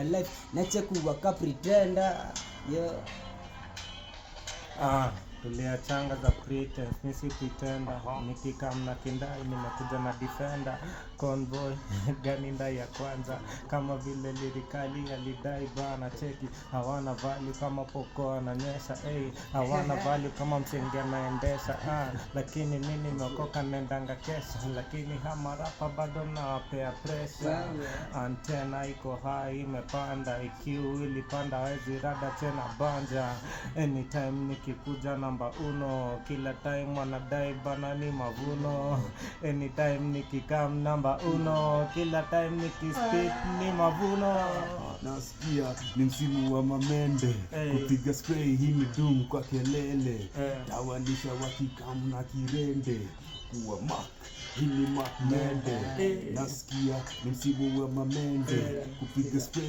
life, nache kuwaka pretender. Yo. Tuliachanga za pretense, misi pretender. Nikikam na kindai, nimekuja na defender. Convoy, gani ndai ya kwanza. Kama vile lirikali, alidai bana cheki. Hawana value kama poko ananyesha. Hawana value kama msenge anaendesha. Lakini mimi nimeokoka nendanga kesha. Lakini hama rapa bado nawapea pressure. Antena iko high, imepanda. IQ ilipanda, wezi rada tena banja. Anytime nikikuja namba uno, kila time wanadai bana ni mavuno. Anytime nikikam namba uno, kila time nikispit ni mavuno. Nasikia ni msimu wa mamende, kupiga spray hii ni doom kwa kelele. Tawanisha wakikam na kirende, kuwa mak hii ni mak mende. Nasikia ni msimu wa mamende, kupiga spray